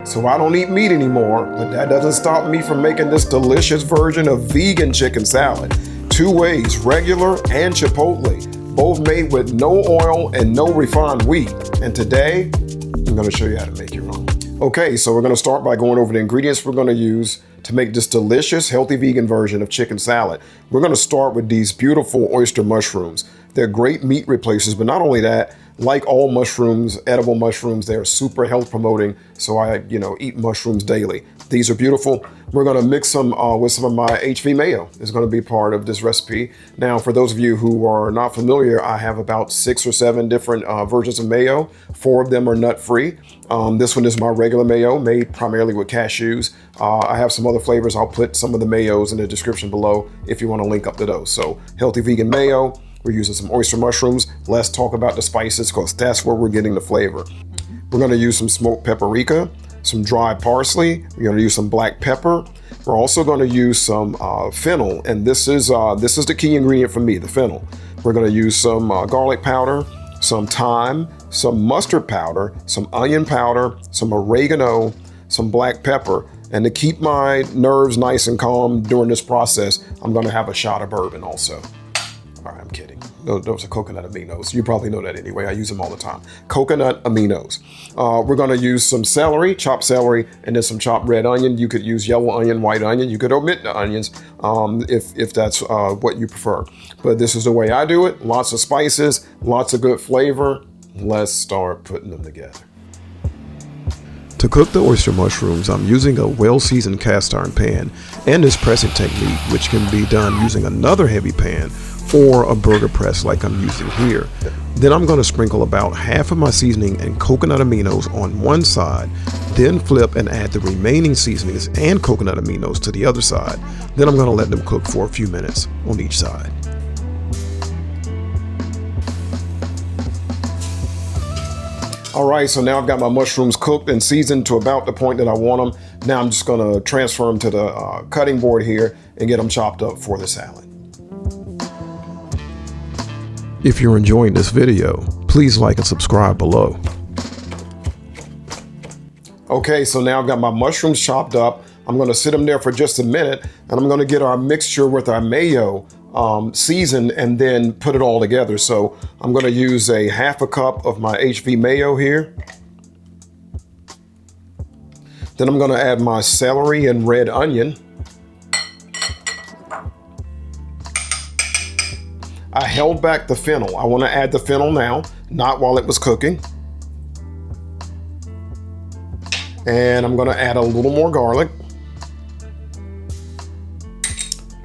So I don't eat meat anymore, but that doesn't stop me from making this delicious version of vegan chicken salad. 2 ways, regular and chipotle, both made with no oil and no refined wheat. And today, I'm gonna show you how to make your own. Okay, so we're gonna start by going over the ingredients we're gonna use to make this delicious, healthy vegan version of chicken salad. We're gonna start with these beautiful oyster mushrooms. They're great meat replacers, but not only that, like all mushrooms, edible mushrooms, they are super health promoting. So I, eat mushrooms daily. These are beautiful. We're gonna mix them with some of my HV mayo. It's gonna be part of this recipe. Now, for those of you who are not familiar, I have about 6 or 7 different versions of mayo. 4 of them are nut-free. This one is my regular mayo, made primarily with cashews. I have some other flavors. I'll put some of the mayos in the description below if you wanna link up to those. So, healthy vegan mayo. We're using some oyster mushrooms. Let's talk about the spices because that's where we're getting the flavor. We're gonna use some smoked paprika, some dry parsley. We're gonna use some black pepper. We're also gonna use some fennel, and this is the key ingredient for me, the fennel. We're gonna use some garlic powder, some thyme, some mustard powder, some onion powder, some oregano, some black pepper. And to keep my nerves nice and calm during this process, I'm gonna have a shot of bourbon also. All right, I'm kidding. Those are coconut aminos. You probably know that anyway. I use them all the time. Coconut aminos. We're gonna use some celery, chopped celery, and then some chopped red onion. You could use yellow onion, white onion. You could omit the onions if that's what you prefer. But this is the way I do it. Lots of spices, lots of good flavor. Let's start putting them together. To cook the oyster mushrooms, I'm using a well-seasoned cast iron pan and this pressing technique, which can be done using another heavy pan or a burger press like I'm using here. Then I'm going to sprinkle about half of my seasoning and coconut aminos on one side, then flip and add the remaining seasonings and coconut aminos to the other side. Then I'm going to let them cook for a few minutes on each side. All right, so now I've got my mushrooms cooked and seasoned to about the point that I want them. Now I'm just gonna transfer them to the cutting board here and get them chopped up for the salad. If you're enjoying this video, please like and subscribe below. Okay, so now I've got my mushrooms chopped up. I'm gonna sit them there for just a minute and I'm gonna get our mixture with our mayo seasoned and then put it all together. So I'm going to use a half a cup of my HV mayo here. Then I'm going to add my celery and red onion. I held back the fennel. I want to add the fennel now, not while it was cooking. And I'm going to add a little more garlic.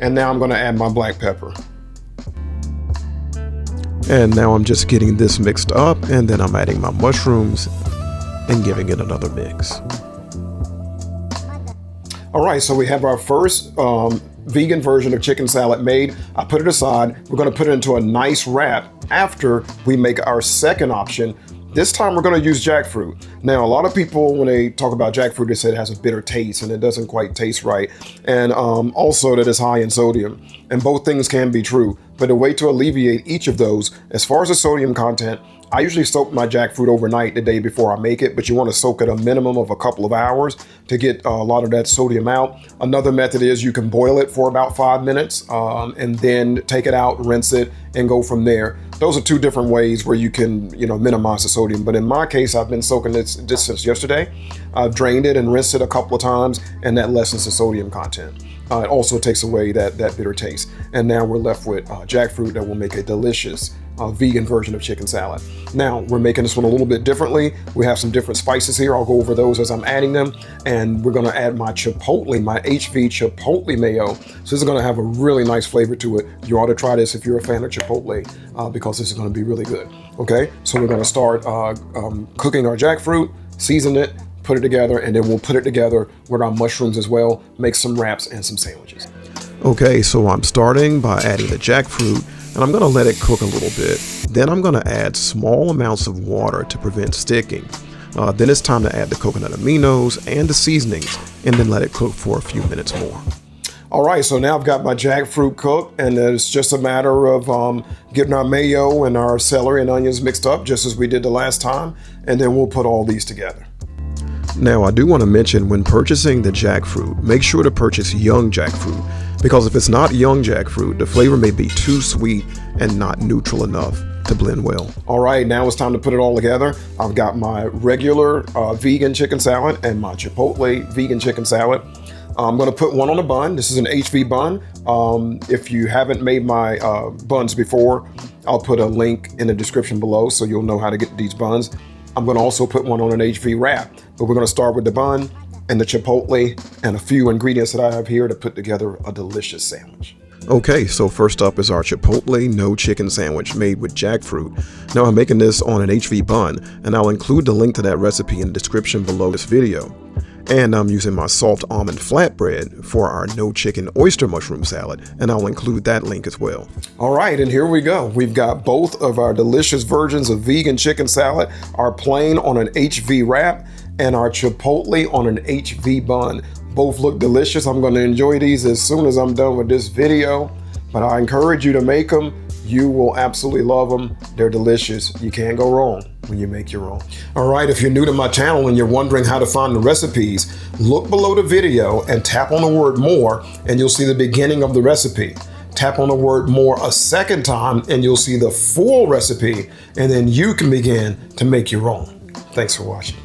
And now I'm going to add my black pepper. And now I'm just getting this mixed up, and then I'm adding my mushrooms and giving it another mix. All right, so we have our first vegan version of chicken salad made. I put it aside. We're going to put it into a nice wrap after we make our second option. This time we're going to use jackfruit. Now, a lot of people, when they talk about jackfruit, they say it has a bitter taste and it doesn't quite taste right. And also that it's high in sodium. And both things can be true. But a way to alleviate each of those, as far as the sodium content, I usually soak my jackfruit overnight the day before I make it, but you want to soak it a minimum of a couple of hours to get a lot of that sodium out. Another method is you can boil it for about 5 minutes and then take it out, rinse it, and go from there. Those are 2 different ways where you can, minimize the sodium. But in my case, I've been soaking this since yesterday. I've drained it and rinsed it a couple of times, and that lessens the sodium content. It also takes away that bitter taste. And now we're left with jackfruit that will make a delicious vegan version of chicken salad. Now, we're making this one a little bit differently. We have some different spices here. I'll go over those as I'm adding them. And we're gonna add my chipotle, my HV chipotle mayo. So this is gonna have a really nice flavor to it. You ought to try this if you're a fan of chipotle because this is gonna be really good. Okay, so we're gonna start cooking our jackfruit, season it, put it together, and then we'll put it together with our mushrooms as well, make some wraps and some sandwiches. Okay, so I'm starting by adding the jackfruit, and I'm gonna let it cook a little bit. Then I'm gonna add small amounts of water to prevent sticking. Then it's time to add the coconut aminos and the seasonings, and then let it cook for a few minutes more. All right, so now I've got my jackfruit cooked, and it's just a matter of getting our mayo and our celery and onions mixed up, just as we did the last time, and then we'll put all these together. Now, I do want to mention when purchasing the jackfruit, make sure to purchase young jackfruit, because if it's not young jackfruit, the flavor may be too sweet and not neutral enough to blend well. All right, now it's time to put it all together. I've got my regular vegan chicken salad and my Chipotle vegan chicken salad. I'm going to put one on a bun. This is an HV bun. If you haven't made my buns before, I'll put a link in the description below so you'll know how to get these buns. I'm going to also put one on an HV wrap, but we're going to start with the bun and the Chipotle and a few ingredients that I have here to put together a delicious sandwich. Okay, so first up is our Chipotle no chicken sandwich made with jackfruit. Now I'm making this on an HV bun, and I'll include the link to that recipe in the description below this video. And I'm using my soft almond flatbread for our no chicken oyster mushroom salad, and I'll include that link as well. All right, and here we go. We've got both of our delicious versions of vegan chicken salad, our plain on an HV wrap, and our Chipotle on an HV bun. Both look delicious. I'm going to enjoy these as soon as I'm done with this video, but I encourage you to make them. You will absolutely love them. They're delicious. You can't go wrong when you make your own. All right, if you're new to my channel and you're wondering how to find the recipes, look below the video and tap on the word more, and you'll see the beginning of the recipe. Tap on the word more a second time and you'll see the full recipe, and then you can begin to make your own. Thanks for watching.